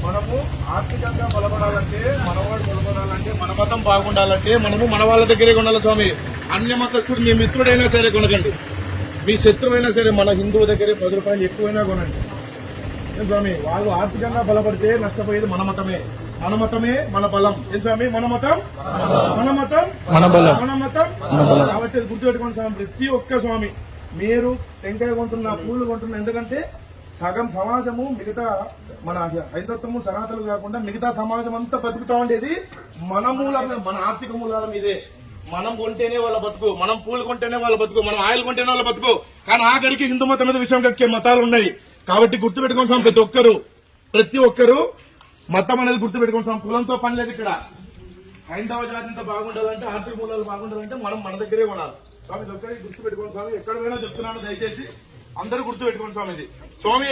మనము ఆర్థికంగా బలపడాలంటే, మనవాడు బలపడాలంటే, మన మతం బాగుండాలంటే మనము మన వాళ్ళ దగ్గరే కొనాలి స్వామి. అన్య మతస్థుడు మీ మిత్రుడైనా సరే కొనకండి, మీ శత్రువైనా సరే మన హిందువు దగ్గరే 10 రూపాయలు ఎక్కువైనా కొనండి ఏం స్వామి. వాళ్ళు ఆర్థికంగా బలపడితే నష్టపోయేది మన మతమే. మన మతమే మన బలం. ఏం స్వామి, మన మతం మన మతం మన బలం, మన మతం. కాబట్టి గుర్తుపెట్టుకోండి స్వామి. ప్రతి ఒక్క స్వామి మీరు టెంకాయ కొంటున్నా, పూలు కొంటున్నా, ఎందుకంటే సగం సమాజము మిగతా మన హైందత్వము సనాతనలు కాకుండా మిగతా సమాజం అంతా బతుకుతా ఉండేది మన మూలాల, మన ఆర్థిక మూలాల మీదే. మనం కొంటేనే వాళ్ళ బతుకు, మనం పూలు కొంటేనే వాళ్ళ బతుకు, మనం ఆయిల్ కొంటేనే వాళ్ళ బతుకు. కానీ ఆఖరికి హిందూ మతం మీద విషయం కక్కే మతాలు ఉన్నాయి. కాబట్టి గుర్తుపెట్టుకోండి స్వామి, ప్రతి ఒక్కరు మతం అనేది గుర్తుపెట్టుకోండి స్వామి. కులంతో పని లేదు ఇక్కడ. హైందవ జాతి అంతా బాగుండాలంటే, ఆర్థిక మూలాలు బాగుండాలంటే మనం మన దగ్గరే కొనాలి స్వామి. ఒక్కరికి గుర్తుపెట్టుకోండి స్వామి. ఎక్కడ పోయినా చెప్తున్నాను, దయచేసి అందరూ గుర్తుపెట్టుకోండి స్వామి. ఇది స్వామి.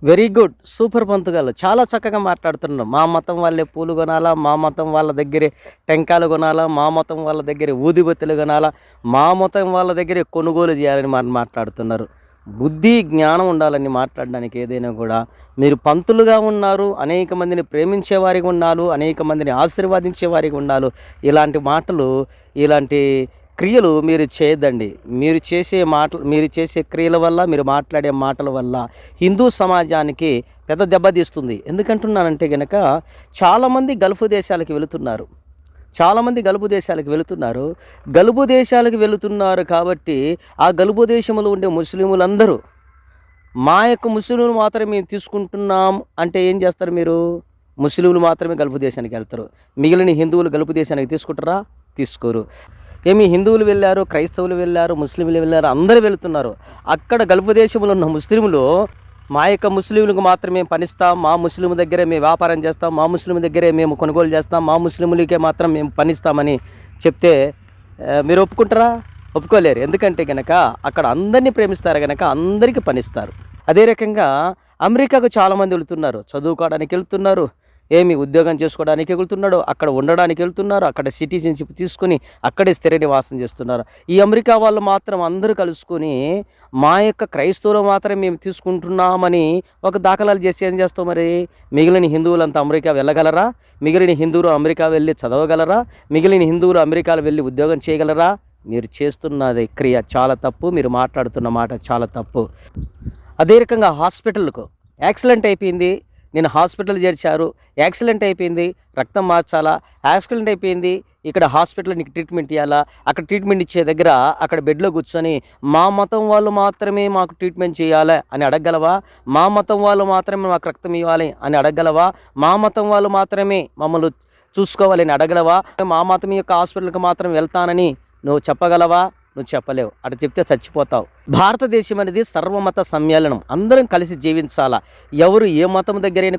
వెరీ గుడ్, సూపర్ పంతుగాలు చాలా చక్కగా మాట్లాడుతున్నారు. మా మతం వాళ్ళే పూలు కొనాలా, మా మతం వాళ్ళ దగ్గరే టెంకాయలు కొనాలా, మా మతం వాళ్ళ దగ్గరే ఊదిబత్తులు కొనాలా, మా మతం వాళ్ళ దగ్గరే కొనుగోలు చేయాలని మాట్లాడుతున్నారు. బుద్ధి జ్ఞానం ఉండాలని మాట్లాడడానికి. ఏదైనా కూడా మీరు పంతులుగా ఉన్నారు, అనేక మందిని ప్రేమించే వారికి ఉండాలి, అనేక మందిని ఆశీర్వదించే వారికి ఉండాలి. ఇలాంటి మాటలు, ఇలాంటి క్రియలు మీరు చేయదండి. మీరు చేసే క్రియల వల్ల, మీరు మాట్లాడే మాటల వల్ల హిందూ సమాజానికి పెద్ద దెబ్బతీస్తుంది. ఎందుకంటున్నానంటే గనక చాలామంది గల్ఫ్ దేశాలకు వెళుతున్నారు, గల్ఫ్ దేశాలకు వెళుతున్నారు కాబట్టి ఆ గల్ఫ్ దేశంలో ఉండే ముస్లింలందరూ మా యొక్క ముస్లింలు మాత్రమే మేము తీసుకుంటున్నాం అంటే ఏం చేస్తారు మీరు? ముస్లింలు మాత్రమే గల్ఫ్ దేశానికి వెళ్తారు, మిగిలిన హిందువులు గల్ఫ్ దేశానికి తీసుకుంటారా? తీసుకోరు. ఏమి హిందువులు వెళ్ళారు, క్రైస్తవులు వెళ్ళారు, ముస్లింలు వెళ్ళారు, అందరూ వెళుతున్నారు. అక్కడ గల్ఫ్ దేశంలో ఉన్న ముస్లింలు మా యొక్క ముస్లింలకు మాత్రమే పనిస్తాం, మా ముస్లిం దగ్గరే మేము వ్యాపారం చేస్తాం, మా ముస్లిం దగ్గరే మేము కొనుగోలు చేస్తాం, మా ముస్లింలకే మాత్రం మేము పనిస్తామని చెప్తే మీరు ఒప్పుకుంటారా? ఒప్పుకోలేరు. ఎందుకంటే కనుక అక్కడ అందరినీ ప్రేమిస్తారు కనుక అందరికీ పనిస్తారు. అదే రకంగా అమెరికాకు చాలామంది వెళుతున్నారు, చదువుకోవడానికి వెళ్తున్నారు, ఏమి ఉద్యోగం చేసుకోవడానికి వెళ్తున్నాడు, అక్కడ ఉండడానికి వెళ్తున్నారు, అక్కడ సిటిజన్షిప్ తీసుకుని అక్కడే స్థిర నివాసం చేస్తున్నారు. ఈ అమెరికా వాళ్ళు మాత్రం అందరూ కలుసుకొని మా యొక్క క్రైస్తవులు మాత్రం మేము తీసుకుంటున్నామని ఒక దాఖలాలు చేసి ఏం చేస్తాం మరి? మిగిలిన హిందువులంతా అమెరికా వెళ్ళగలరా? మిగిలిన హిందువులు అమెరికా వెళ్ళి చదవగలరా? మిగిలిన హిందువులు అమెరికాలో వెళ్ళి ఉద్యోగం చేయగలరా? మీరు చేస్తున్నది క్రియ చాలా తప్పు, మీరు మాట్లాడుతున్న మాట చాలా తప్పు. అదే రకంగా హాస్పిటల్కు యాక్సిడెంట్ అయిపోయింది, నేను హాస్పిటల్ చేర్చారు, యాక్సిడెంట్ అయిపోయింది, రక్తం మార్చాలా, యాక్సిడెంట్ అయిపోయింది, ఇక్కడ హాస్పిటల్లో నీకు ట్రీట్మెంట్ ఇవ్వాలా, అక్కడ ట్రీట్మెంట్ ఇచ్చే దగ్గర అక్కడ బెడ్లో కూర్చొని మా మతం వాళ్ళు మాత్రమే మాకు ట్రీట్మెంట్ చేయాలి అని అడగగలవా? మా మతం వాళ్ళు మాత్రమే మాకు రక్తం ఇవ్వాలి అని అడగగలవా? మా మతం వాళ్ళు మాత్రమే మమ్మల్ని చూసుకోవాలని అడగలవా? మా మతం యొక్క హాస్పిటల్కి మాత్రం వెళ్తానని నువ్వు చెప్పగలవా? నువ్వు చెప్పలేవు. అటు చెప్తే చచ్చిపోతావు. భారతదేశం అనేది సర్వమత సమ్మేళనం, అందరం కలిసి జీవించాలా. ఎవరు ఏ మతం దగ్గరైనా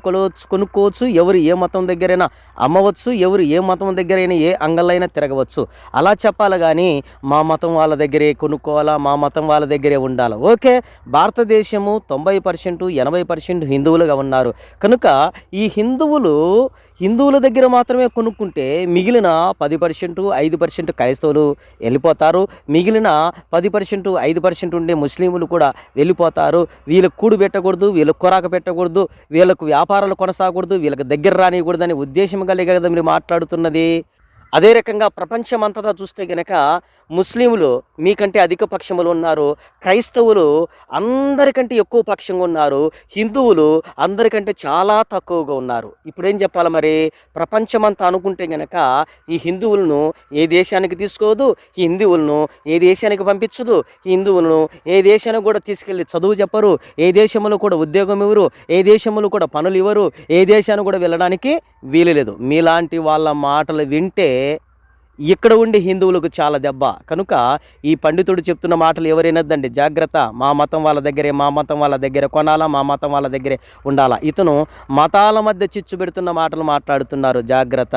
కొనుక్కోవచ్చు, ఎవరు ఏ మతం దగ్గరైనా అమ్మవచ్చు, ఎవరు ఏ మతం దగ్గరైనా ఏ అంగళ్ళైనా తిరగవచ్చు. అలా చెప్పాలి కానీ మా మతం వాళ్ళ దగ్గరే కొనుక్కోవాలా, మా మతం వాళ్ళ దగ్గరే ఉండాలి. ఓకే, భారతదేశము 90% 80% హిందువులుగా ఉన్నారు కనుక ఈ హిందువుల దగ్గర మాత్రమే కొనుక్కుంటే మిగిలిన 10% 5% క్రైస్తవులు వెళ్ళిపోతారు, మిగిలిన 10% 5% ఉండే ముస్లింలు కూడా వెళ్ళిపోతారు. వీళ్ళకు కూడు పెట్టకూడదు, వీళ్ళకు కొరాక పెట్టకూడదు, వీళ్ళకు వ్యాపారాలు కొనసాగకూడదు, వీళ్ళకి దగ్గర రానియకూడదని ఉద్దేశం కలిగే కదా మీరు మాట్లాడుతున్నది. అదే రకంగా ప్రపంచమంతటా చూస్తే గనక ముస్లింలు మీకంటే అధిక పక్షములు ఉన్నారు, క్రైస్తవులు అందరికంటే ఎక్కువ పక్షంగా ఉన్నారు, హిందువులు అందరికంటే చాలా తక్కువగా ఉన్నారు. ఇప్పుడేం చెప్పాలి మరి? ప్రపంచమంతా అనుకుంటే గనక ఈ హిందువులను ఏ దేశానికి తీసుకోదు, హిందువులను ఏ దేశానికి పంపించదు, హిందువులను ఏ దేశానికి కూడా తీసుకెళ్ళి చదువు చెప్పరు, ఏ దేశంలో కూడా ఉద్యోగం ఇవ్వరు, ఏ దేశంలో కూడా పనులు ఇవ్వరు, ఏ దేశానికి కూడా వెళ్ళడానికి వీలు లేదు. మీలాంటి వాళ్ళ మాటలు వింటే ఇక్కడ ఉండే హిందువులకు చాలా దెబ్బ. కనుక ఈ పండితుడు చెప్తున్న మాటలు ఎవరైనద్దండి, జాగ్రత్త. మా మతం వాళ్ళ దగ్గరే కొనాలా, మా మతం వాళ్ళ దగ్గరే ఉండాలా. ఇతను మతాల మధ్య చిచ్చు పెడుతున్న మాటలు మాట్లాడుతున్నారు, జాగ్రత్త.